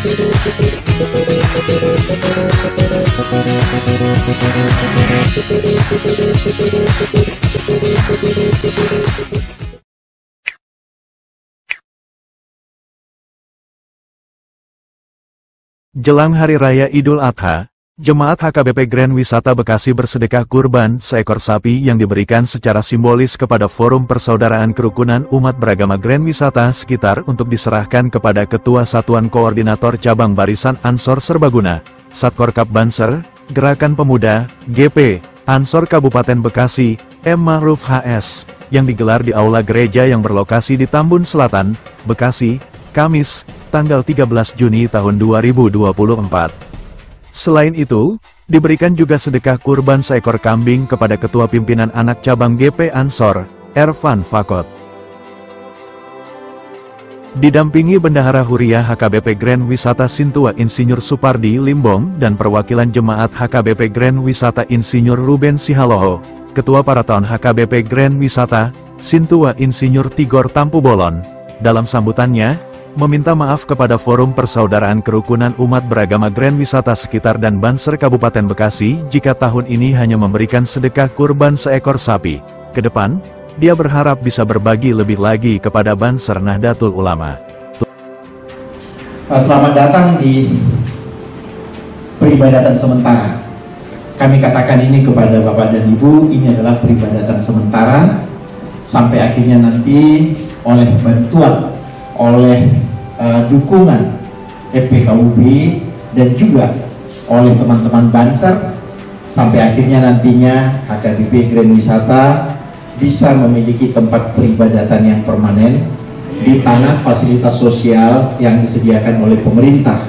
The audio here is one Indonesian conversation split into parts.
Jelang Hari Raya Idul Adha, Jemaat HKBP Grand Wisata Bekasi bersedekah kurban seekor sapi yang diberikan secara simbolis kepada Forum Persaudaraan Kerukunan Umat Beragama Grand Wisata sekitar untuk diserahkan kepada Ketua Satuan Koordinator Cabang Barisan Ansor Serbaguna, Satkorkap Banser, Gerakan Pemuda, GP, Ansor Kabupaten Bekasi, M. Ma'ruf HS, yang digelar di Aula Gereja yang berlokasi di Tambun Selatan, Bekasi, Kamis, tanggal 13 Juni tahun 2024. Selain itu, diberikan juga sedekah kurban seekor kambing kepada Ketua Pimpinan Anak Cabang GP Ansor, Ervan Fakot. Didampingi Bendahara Huriah HKBP Grand Wisata Sintua Insinyur Supardi Limbong dan perwakilan Jemaat HKBP Grand Wisata Insinyur Ruben Sihaloho, Ketua Paraton HKBP Grand Wisata Sintua Insinyur Tigor Tampu Bolon, dalam sambutannya, meminta maaf kepada Forum Persaudaraan Kerukunan Umat Beragama Grand Wisata sekitar dan Banser Kabupaten Bekasi jika tahun ini hanya memberikan sedekah kurban seekor sapi. Kedepan, dia berharap bisa berbagi lebih lagi kepada Banser Nahdlatul Ulama. Selamat datang di peribadatan sementara. Kami katakan ini kepada Bapak dan Ibu, ini adalah peribadatan sementara sampai akhirnya nanti oleh bantuan, oleh dukungan EPKUB dan juga oleh teman-teman Banser sampai akhirnya nantinya HKBP Grand Wisata bisa memiliki tempat peribadatan yang permanen di tanah fasilitas sosial yang disediakan oleh pemerintah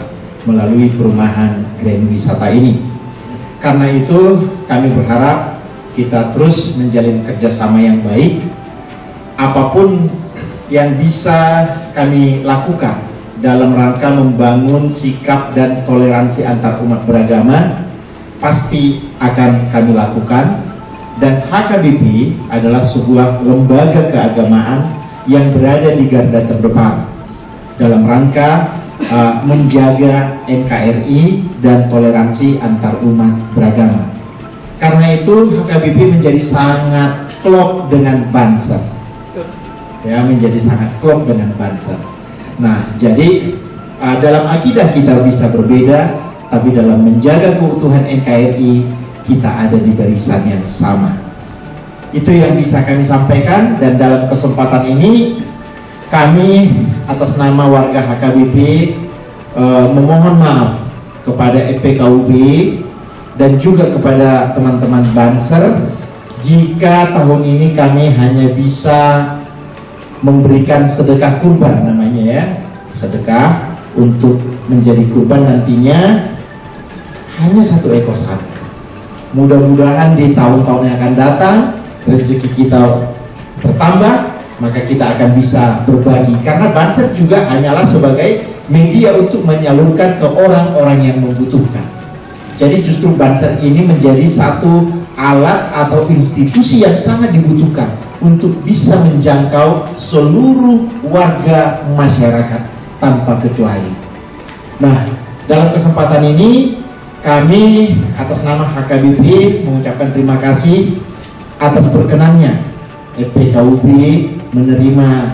melalui perumahan Grand Wisata ini. Karena itu kami berharap kita terus menjalin kerjasama yang baik. Apapun yang bisa kami lakukan dalam rangka membangun sikap dan toleransi antar umat beragama pasti akan kami lakukan, dan HKBP adalah sebuah lembaga keagamaan yang berada di garda terdepan dalam rangka menjaga NKRI dan toleransi antar umat beragama. Karena itu HKBP menjadi sangat klop dengan Banser. Ya, menjadi sangat klop dengan Banser. Nah, jadi dalam akidah kita bisa berbeda, tapi dalam menjaga keutuhan NKRI kita ada di barisan yang sama. Itu yang bisa kami sampaikan, dan dalam kesempatan ini kami atas nama warga HKBP memohon maaf kepada EPKUB dan juga kepada teman-teman Banser jika tahun ini kami hanya bisa memberikan sedekah kurban, namanya ya, sedekah untuk menjadi kurban nantinya hanya 1 ekor sapi. Mudah-mudahan di tahun-tahun yang akan datang rezeki kita bertambah, maka kita akan bisa berbagi, karena Banser juga hanyalah sebagai media untuk menyalurkan ke orang-orang yang membutuhkan. Jadi justru Banser ini menjadi satu alat atau institusi yang sangat dibutuhkan untuk bisa menjangkau seluruh warga masyarakat tanpa kecuali. Nah, dalam kesempatan ini kami atas nama HKBP mengucapkan terima kasih atas berkenannya EPKUB menerima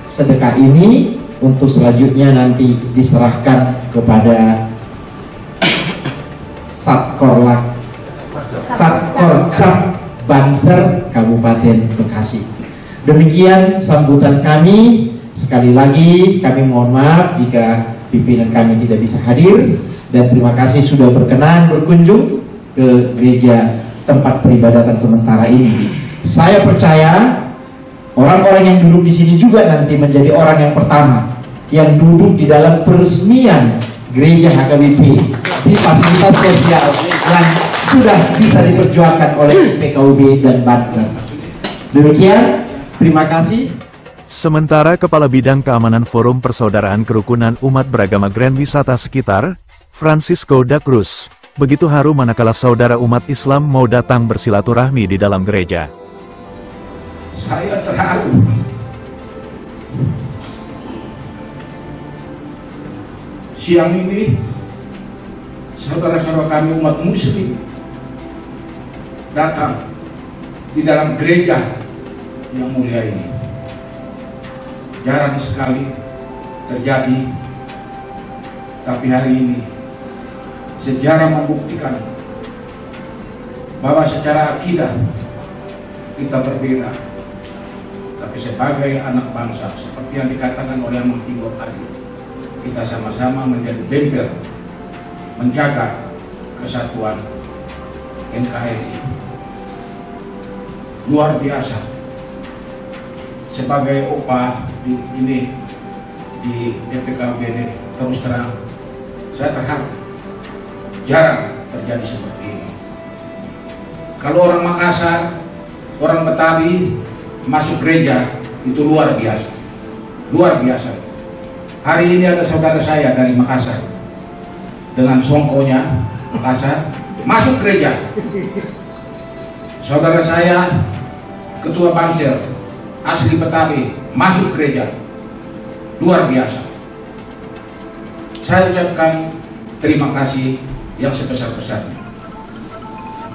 sedekah ini untuk selanjutnya nanti diserahkan kepada Satkorcap Banser Kabupaten Bekasi. Demikian sambutan kami. Sekali lagi kami mohon maaf jika pimpinan kami tidak bisa hadir, dan terima kasih sudah berkenan berkunjung ke gereja tempat peribadatan sementara ini. Saya percaya orang-orang yang duduk di sini juga nanti menjadi orang yang pertama yang duduk di dalam peresmian gereja HKBP di fasilitas sosial yang sudah bisa diperjuangkan oleh PKUB dan Banser. Demikian, terima kasih. Sementara Kepala Bidang Keamanan Forum Persaudaraan Kerukunan Umat Beragama Grand Wisata sekitar, Francisco da Cruz, begitu haru manakala saudara umat Islam mau datang bersilaturahmi di dalam gereja. Saya terharu. siang ini saudara-saudara kami umat muslim datang di dalam gereja yang mulia ini. Jarang sekali terjadi, tapi hari ini sejarah membuktikan bahwa secara akidah kita berbeda, tapi sebagai anak bangsa seperti yang dikatakan oleh Mang Tigor tadi, kita sama-sama menjadi bemper menjaga kesatuan NKRI. Luar biasa. Sebagai OPA di PPKB ini, terus terang saya terharu, jarang terjadi seperti ini. Kalau orang Makassar, orang Betawi masuk gereja itu luar biasa, luar biasa. Hari ini ada saudara saya dari Makassar dengan songkonya Makassar masuk gereja. Saudara saya ketua Banser asli Betawi masuk gereja, luar biasa. Saya ucapkan terima kasih yang sebesar-besarnya.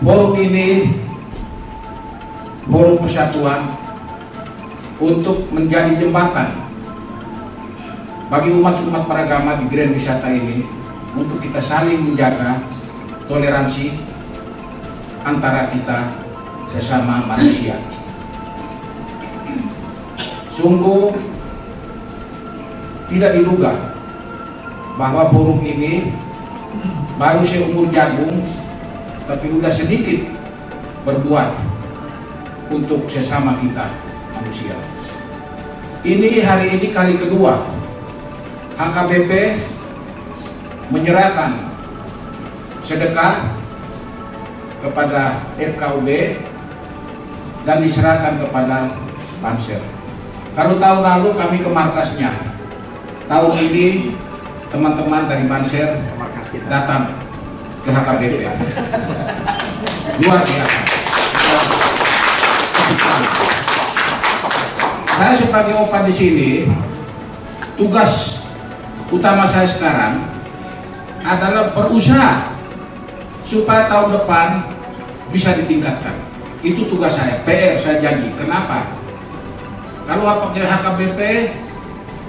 Forum ini forum persatuan untuk menjadi jembatan bagi umat-umat beragama di Grand Wisata ini untuk kita saling menjaga toleransi antara kita sesama manusia. Sungguh tidak diduga bahwa forum ini baru seumur jagung, tapi udah sedikit berbuat untuk sesama kita manusia. Ini hari ini kali kedua HKBP menyerahkan sedekah kepada FKUB dan diserahkan kepada Banser. Kalau tahun lalu kami ke markasnya, tahun ini teman-teman dari Banser datang ke HKBP. Luar biasa. Saya sebagai OPA di sini, tugas utama saya sekarang adalah berusaha supaya tahun depan bisa ditingkatkan. Itu tugas saya, PR saya janji. Kenapa? Kalau pakai HKBP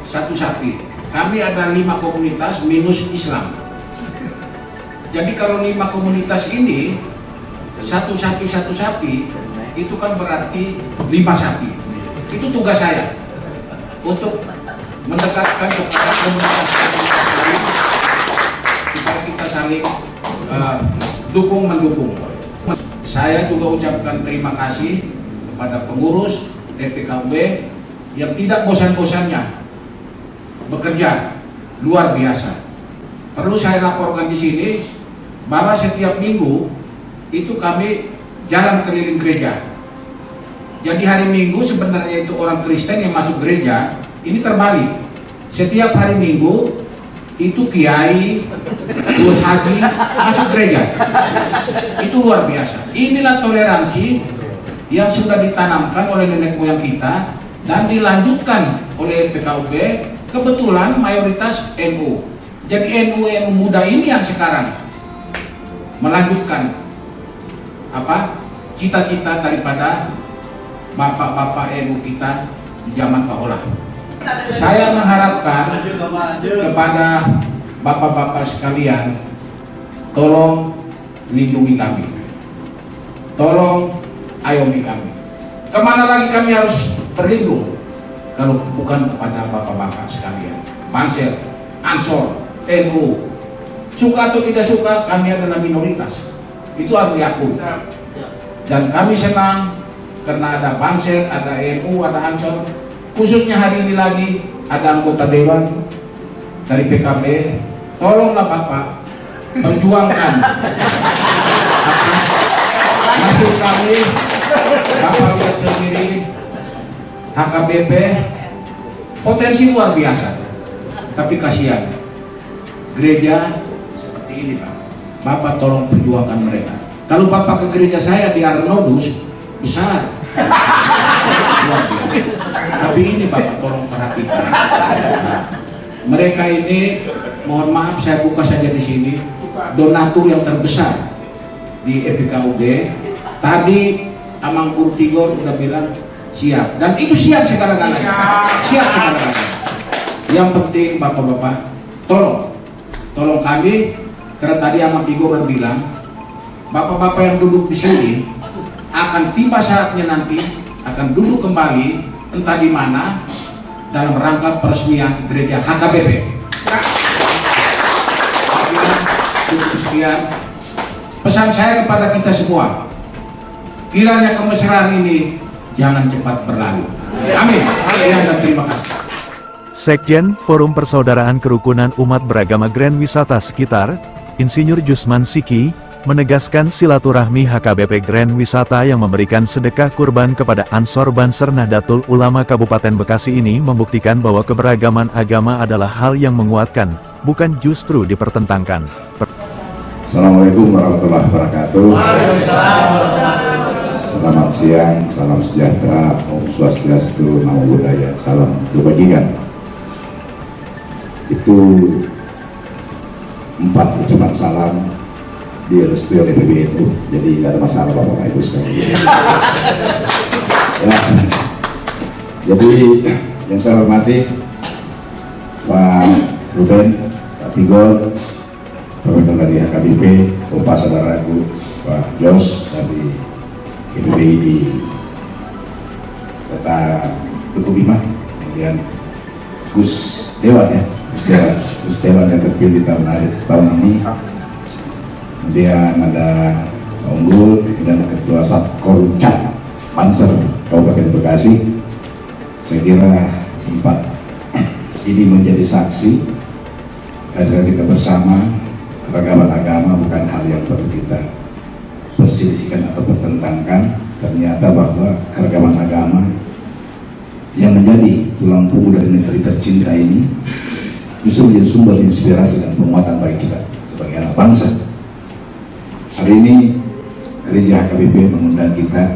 satu sapi, kami ada 5 komunitas minus Islam. Jadi kalau 5 komunitas ini satu sapi itu kan berarti 5 sapi. Itu tugas saya untuk mendekatkan kepada komunitas lain supaya kita saling dukung mendukung. Saya juga ucapkan terima kasih kepada pengurus PPKB yang tidak bosan-bosannya bekerja luar biasa. Perlu saya laporkan di sini bahwa setiap minggu itu kami jalan keliling gereja. Jadi hari Minggu sebenarnya itu orang Kristen yang masuk gereja, ini terbalik. Setiap hari Minggu itu kiai, Tuh Haji masuk gereja. Itu luar biasa. Inilah toleransi yang sudah ditanamkan oleh nenek moyang kita dan dilanjutkan oleh PKUB. Kebetulan mayoritas NU. Jadi NU muda ini yang sekarang melanjutkan cita-cita daripada bapak-bapak NU kita di zaman Pak Olah. Saya mengharapkan kepada bapak-bapak sekalian, tolong lindungi kami, tolong ayomi kami. Kemana lagi kami harus berlindung kalau bukan kepada bapak-bapak sekalian? Banser, Ansor, NU, suka atau tidak suka kami adalah minoritas, itu harus diakui. Dan kami senang karena ada Banser, ada NU, ada Ansor. Khususnya hari ini lagi ada anggota dewan dari PKB. Tolonglah Bapak perjuangkan hasil kami. Bapak lihat sendiri HKBP potensi luar biasa, tapi kasihan gereja seperti ini Pak. Bapak tolong perjuangkan mereka. Kalau Bapak ke gereja saya di Arnodus besar, luar biasa. Tapi ini Bapak tolong perhatikan. Nah, mereka ini mohon maaf saya buka saja di sini, donatur yang terbesar di EPKUD. Tadi Amang Purtigor udah bilang siap, dan itu siap segala-galanya, siap segala-galanya. Yang penting bapak-bapak, tolong kami, karena tadi Amang Tigor udah bilang, bapak-bapak yang duduk di sini akan tiba saatnya nanti akan duduk kembali entah di mana dalam rangka peresmian gereja HKBP. Sekian pesan saya kepada kita semua, kiranya kemesraan ini jangan cepat berlalu. Amin. Dan terima kasih. Sekjen Forum Persaudaraan Kerukunan Umat Beragama Grand Wisata Sekitar, Insinyur Jusman Siki, menegaskan silaturahmi HKBP Grand Wisata yang memberikan sedekah kurban kepada Ansor Banser Nahdlatul Ulama Kabupaten Bekasi ini membuktikan bahwa keberagaman agama adalah hal yang menguatkan, bukan justru dipertentangkan. Assalamualaikum warahmatullahi wabarakatuh. Selamat siang, salam sejahtera, Om Swastiastu, Namo Buddhaya, salam kebajikan. Itu 4 ucapan salam direstui oleh PBNU, jadi nggak ada masalah Bapak Ibu sekalian. Ya, jadi yang saya hormati Pak Ruben, Pak Tigor, Profesor dari HKBP, Bapak saudaraku Pak Jos dari IPBI di Kota Tugu Bima, kemudian Gus Dewan ya, Gus Dewan yang terpilih tahun ini, kemudian ada Pak Unggul, kemudian Ketua Satkorcap Banser Kabupaten Bekasi. Saya kira sempat ini menjadi saksi kehadiran kita bersama. Keragaman agama bukan hal yang perlu kita perselisihkan atau pertentangkan. Ternyata bahwa keragaman agama yang menjadi tulang punggung dari negeri tercinta ini justru menjadi sumber inspirasi dan penguatan bagi kita sebagai anak bangsa. Hari ini gereja HKBP mengundang kita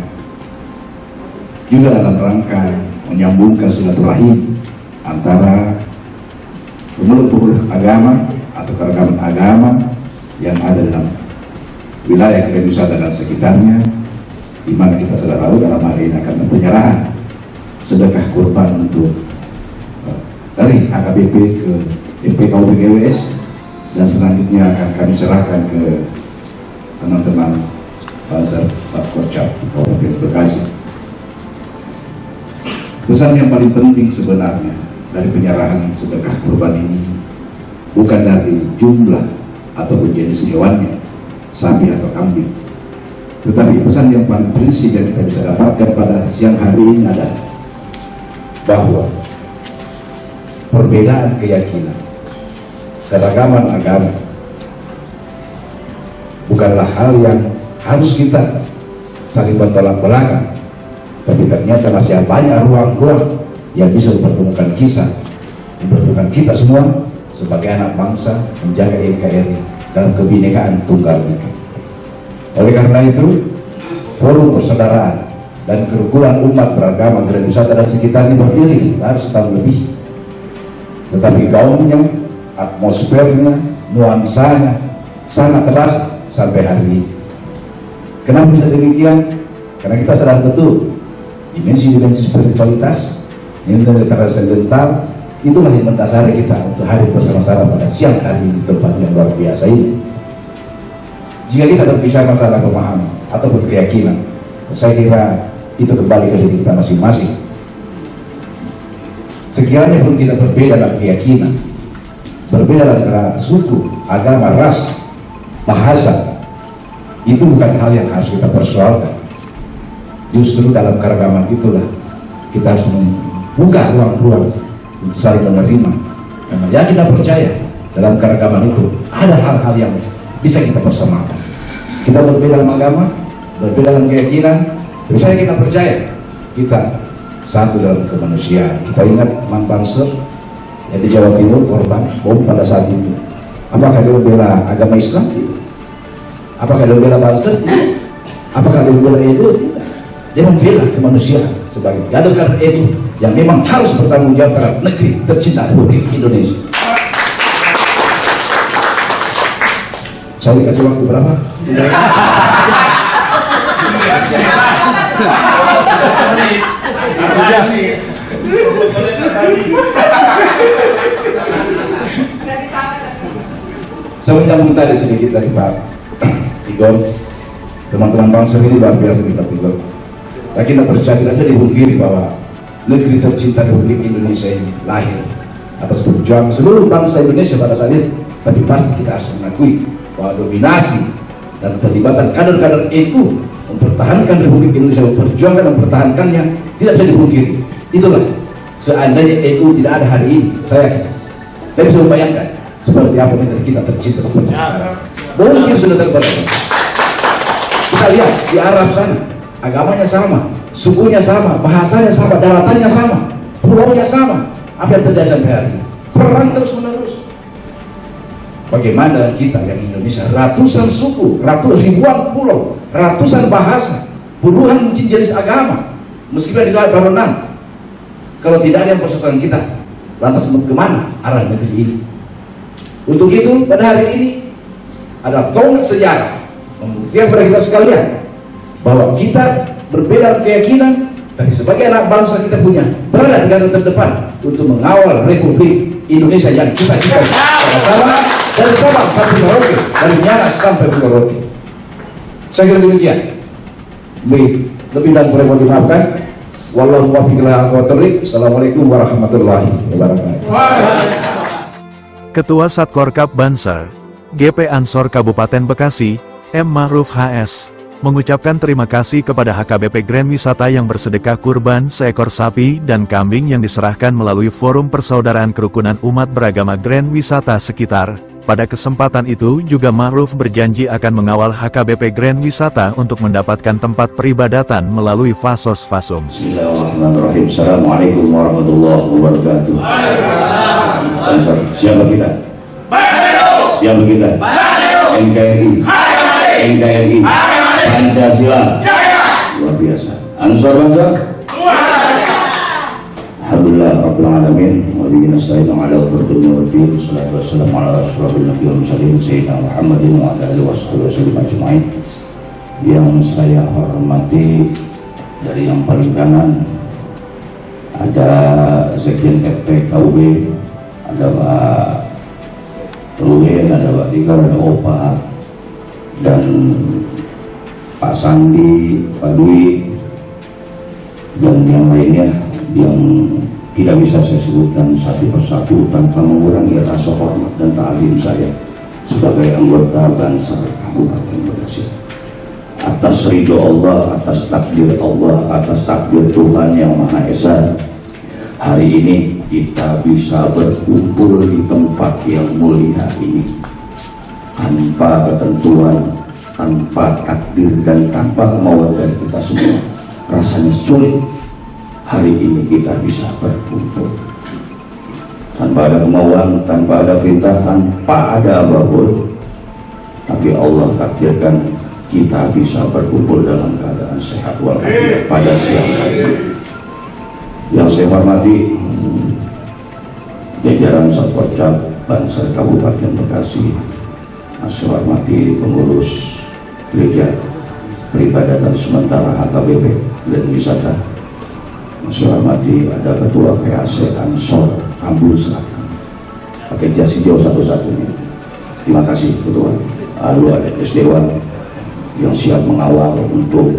juga dalam rangka menyambungkan silaturahim antara pemeluk-pemeluk agama atau keragaman agama yang ada dalam wilayah Grand Wisata dan sekitarnya, di mana kita sudah tahu dalam hari ini akan penyerahan sedekah kurban untuk dari HKBP ke EPKUD GWS, dan selanjutnya akan kami serahkan ke teman-teman Banser Satkorcap Kabupaten Bekasi. Pesan yang paling penting sebenarnya dari penyerahan sedekah kurban ini bukan dari jumlah ataupun jenis hewannya, sapi atau kambing, tetapi pesan yang paling prinsip yang kita bisa dapatkan pada siang hari ini adalah bahwa perbedaan keyakinan, keragaman agama bukanlah hal yang harus kita saling bertolak belakang, tapi ternyata masih banyak ruang-ruang yang bisa dipertemukan mempertemukan kita semua sebagai anak bangsa menjaga NKRI dalam kebinekaan tunggal ika. Oleh karena itu, Forum Persaudaraan dan Kerukunan Umat Beragama Grand Wisata dan sekitarnya berdiri harus setahun lebih, tetapi gaungnya, atmosfernya, nuansanya sangat terasa sampai hari ini. Kenapa bisa demikian? Karena kita sadar betul dimensi-dimensi spiritualitas, nilai transcendental, itulah yang mendasari kita untuk hadir bersama-sama pada siang hari di tempat yang luar biasa ini. Jika kita berbicara masalah pemahaman ataupun keyakinan, saya kira itu kembali ke diri kita masing-masing. Sekiranya pun kita berbeda dalam keyakinan, berbeda dalam suku, agama, ras, bahasa, itu bukan hal yang harus kita persoalkan. Justru dalam keragaman itulah kita harus membuka ruang-ruang untuk saling menerima. Yang kita percaya dalam keragaman itu ada hal-hal yang bisa kita persamakan. Kita berbeda dalam agama, berbeda dalam keyakinan, tapi kita percaya kita satu dalam kemanusiaan. Kita ingat teman Banser yang di Jawa Timur korban bom pada saat itu. Apakah dia membela agama Islam? Apakah dia membela Banser? Apakah dia membela NU? Tidak. Dia membela kemanusiaan sebagai kader NU yang memang harus bertanggung jawab terhadap negeri tercinta Republik Indonesia. Saya dikasih waktu berapa? Saya menyambung tadi sedikit dari Pak Tigor. Teman-teman bangsa ini luar biasa di Pak Tigor. Tapi tidak percaya, tidak ada dipungkiri bahwa negeri tercinta Republik Indonesia ini lahir atas perjuangan seluruh bangsa Indonesia pada saat itu. Tapi pasti kita harus mengakui bahwa dominasi dan keterlibatan kader-kader itu mempertahankan Republik Indonesia, memperjuangkan dan mempertahankannya tidak bisa dipungkiri. Itulah seandainya NU tidak ada hari ini, saya yakin. Tapi bisa membayangkan seperti apa negeri kita tercinta seperti sekarang. Mungkin sudah terbayang. Kita lihat di Arab sana, agamanya sama, sukunya sama, bahasanya sama, daratannya sama, pulaunya sama. Apa yang terjadi sampai hari ini? Perang terus menerus. Bagaimana kita yang Indonesia, ratusan suku, ribuan pulau, ratusan bahasa, puluhan mungkin jenis agama, meskipun di baru 6. Kalau tidak ada yang persatukan kita, lantas kemana arah negeri ini? Untuk itu pada hari ini ada tonggak sejarah membuktikan kepada kita sekalian bahwa kita berbeda keyakinan, tapi sebagai anak bangsa kita punya berada di garda terdepan untuk mengawal Republik Indonesia yang kita cintai sama-sama, dari Sabang sampai Merauke, dari Miangas sampai Pulau Rote. Saya kira demikian. Lebih dan kurang mohon dimaafkan. Wallahu muwaffiq ila aqwamit thoriq. Assalamualaikum warahmatullahi wabarakatuh. Ketua Satkorkap Banser, GP Ansor Kabupaten Bekasi, M. Ma'ruf HS, mengucapkan terima kasih kepada HKBP Grand Wisata yang bersedekah kurban seekor sapi dan kambing yang diserahkan melalui Forum Persaudaraan Kerukunan Umat Beragama Grand Wisata sekitar. Pada kesempatan itu juga Ma'ruf berjanji akan mengawal HKBP Grand Wisata untuk mendapatkan tempat peribadatan melalui Fasos Fasum. Bismillahirrahmanirrahim. Assalamualaikum warahmatullahi wabarakatuh. Siapa kita? Siapa kita? NKRI. NKRI. Pancasila. Luar biasa. Ansor bangsa. Alhamdulillah Rabbil Alamin. Wa bihi nasta'inu ala umuri waddin. Wassalatu wassalamu ala asyrafil nabiyyin wal mursalin sayyidina Muhammadin wa ala alihi wasallam ajma'in. Yang saya hormati dari yang paling kanan ada Sekjen FPKUB, ada Pak Ruwen, ada Pak Tigor, ada Opa, dan Pak Sandi, Pak Dwi, dan yang lainnya yang tidak bisa saya sebutkan satu persatu tanpa mengurangi rasa hormat dan ta'zim saya sebagai anggota Banser Kabupaten Bekasi. Atas ridho Allah, atas takdir Allah, atas takdir Tuhan yang Maha Esa, hari ini kita bisa berkumpul di tempat yang mulia ini tanpa ketentuan, tanpa takdir, dan tanpa kemauan dari kita semua. Rasanya sulit hari ini kita bisa berkumpul tanpa ada kemauan, tanpa ada perintah, tanpa ada apapun, tapi Allah takdirkan kita bisa berkumpul dalam keadaan sehat walafiat pada siang hari. Yang saya hormati jajaran Satkorcap Banser Kabupaten Bekasi, saya hormati pengurus gereja peribadatan sementara HKBP dan wisata, saya hormati ada ketua PAC Ansor Kambul Selatan pakai jas hijau satu-satunya. Terima kasih ketua. Lalu ada Dewan yang siap mengawal untuk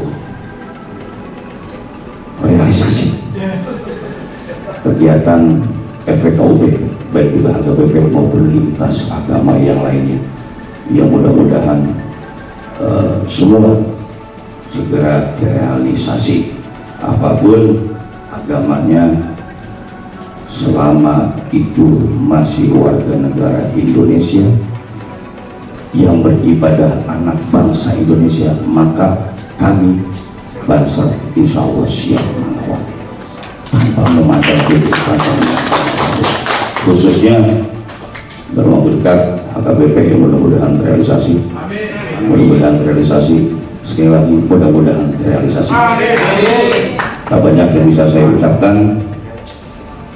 realisasi kegiatan FPKUB baik juga HKBP maupun lintas agama yang lainnya, yang mudah-mudahan semua segera terrealisasi apapun agamanya, selama itu masih warga negara Indonesia yang beribadah anak bangsa Indonesia, maka kami Banser insya Allah siap mengawal tanpa memandang titik pandang, khususnya dalam waktu dekat HKBP yang mudah-mudahan terrealisasi. Mudah-mudahan terrealisasi, sekali lagi mudah-mudahan terrealisasi. Tak banyak yang bisa saya ucapkan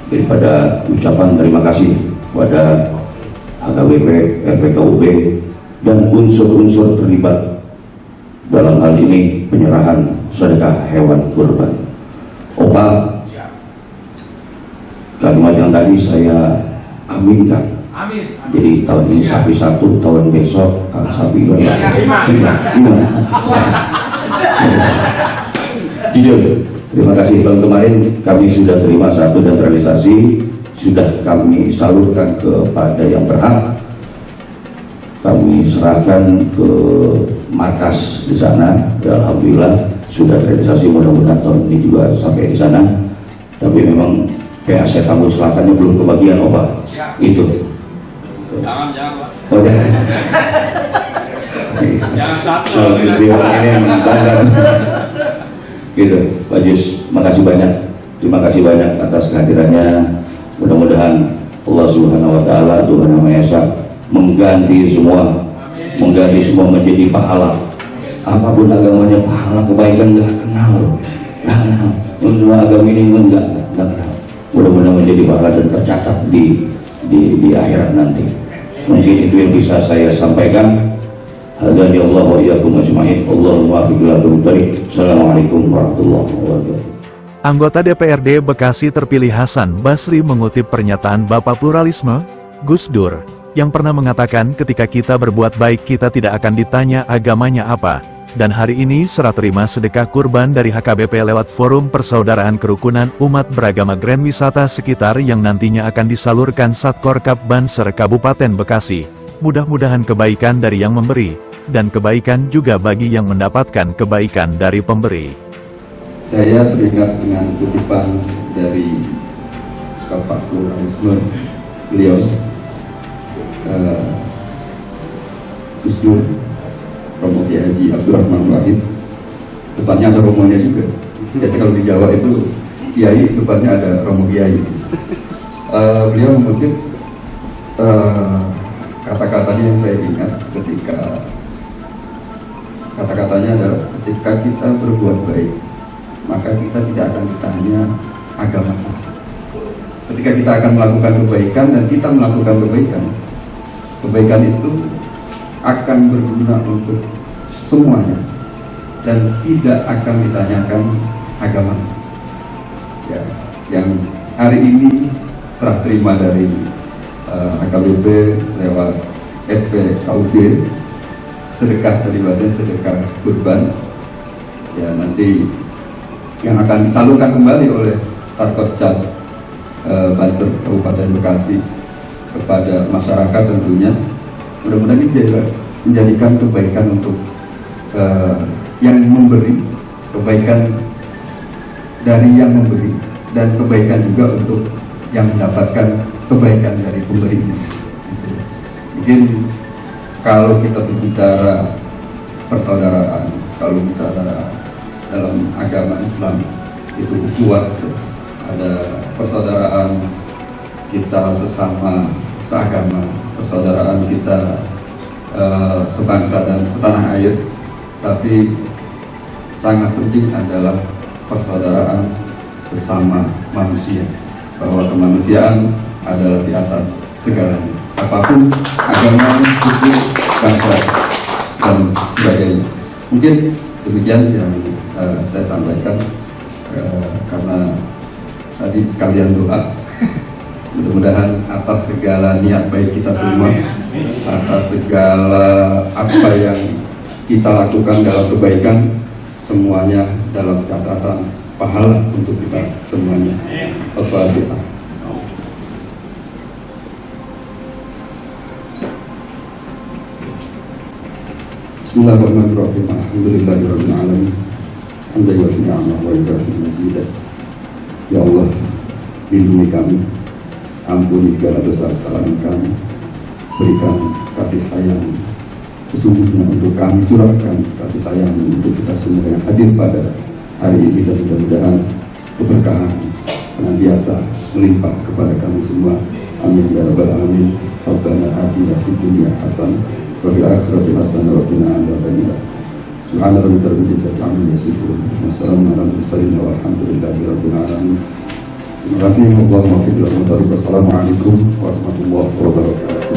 daripada ucapan terima kasih kepada HKBP, FPKUB dan unsur-unsur terlibat dalam hal ini penyerahan sedekah hewan kurban. Opa, kalimat yang tadi saya aminkan. Amin. Jadi tahun ini sapi satu, tahun besok sapi dua. Jujur, terima kasih. Tahun kemarin kami sudah terima satu dan terrealisasi, sudah kami salurkan kepada yang berhak. Kami serahkan ke markas di sana. Ya, alhamdulillah sudah terrealisasi, mudah-mudahan tahun ini juga sampai di sana. Tapi memang PAC Tambun Selatannya belum kebagian, Opa. Itu. Jangan Pak. Oh, jangan. Jangan satu. Ini membanggakan. Gitu, Pak Jus. Makasih banyak. Terima kasih banyak atas kehadirannya. Mudah-mudahan Allah Subhanahu Wa Taala, Tuhan Yang Maha Esa, mengganti semua menjadi pahala. Apapun agamanya, pahala kebaikan nggak kenal, semua agama ini nggak kenal. Mudah-mudahan menjadi pahala dan tercatat di akhirat nanti. Mungkin itu yang bisa saya sampaikan. Hadani Allah wa iyyakum ajma'in. Allahumma muwaffiq ila thoriq. Assalamualaikum warahmatullahi wabarakatuh. Anggota DPRD Bekasi terpilih Hasan Basri mengutip pernyataan Bapak Pluralisme, Gus Dur, yang pernah mengatakan ketika kita berbuat baik kita tidak akan ditanya agamanya apa. Dan hari ini serah terima sedekah kurban dari HKBP lewat Forum Persaudaraan Kerukunan Umat Beragama Grand Wisata Sekitar yang nantinya akan disalurkan Satkor Kap Banser Kabupaten Bekasi. Mudah-mudahan kebaikan dari yang memberi, dan kebaikan juga bagi yang mendapatkan kebaikan dari pemberi. Saya teringat dengan kutipan dari Bapak Pluralisme, beliau Gus Dur, Romo Kiai Haji Abdurrahman Wahid. Depannya ada romonya juga. Biasa kalau di Jawa itu Kiai, depannya ada Romo Kiai. Beliau mengutip kata-katanya yang saya ingat ketika kata-katanya adalah ketika kita berbuat baik maka kita tidak akan ditanya agama. Ketika kita akan melakukan kebaikan dan kita melakukan kebaikan itu akan berguna untuk semuanya dan tidak akan ditanyakan agama. Ya, yang hari ini serah terima dari HKBP lewat FPKUD, sedekah tadi bahasanya sedekah kurban, ya nanti yang akan disalurkan kembali oleh Satkor Kap Banser Kabupaten Bekasi kepada masyarakat tentunya. Mudah-mudahan ini juga menjadikan kebaikan untuk yang memberi, kebaikan dari yang memberi, dan kebaikan juga untuk yang mendapatkan kebaikan dari pemberi. Mungkin kalau kita berbicara persaudaraan, kalau misalnya dalam agama Islam itu kuat, ada persaudaraan kita sesama seagama, persaudaraan kita sebangsa dan setanah air, tapi sangat penting adalah persaudaraan sesama manusia, bahwa kemanusiaan adalah di atas segalanya, apapun agama, suku, bangsa, dan sebagainya. Mungkin demikian yang saya sampaikan, karena tadi sekalian doa, mudah-mudahan atas segala niat baik kita semua, atas segala apa yang kita lakukan dalam kebaikan, semuanya dalam catatan pahala untuk kita semuanya. Al-Fatihah. Bismillahirrahmanirrahim. Alhamdulillahirabbil alamin. Hamdan wa ni'mah wa ibadah mazidah. Ya Allah, lindungi kami, ampuni segala dosa kesalahan kami, berikan kasih sayang sesungguhnya untuk kami, curahkan kasih sayang untuk kita semua yang hadir pada hari ini, dan mudah-mudahan keberkahan senantiasa melimpah kepada kami semua. Amin ya rabbal alamin. Rabbana atina fid dunya hasanah wa fil akhirati hasanah wa qina adzabannar. Subhana rabbika rabbil izzati amma yasifun. Wassalamu ala mursalin walhamdulillahi rabbil alamin. Terima kasih. Wassalamualaikum warahmatullahi wabarakatuh.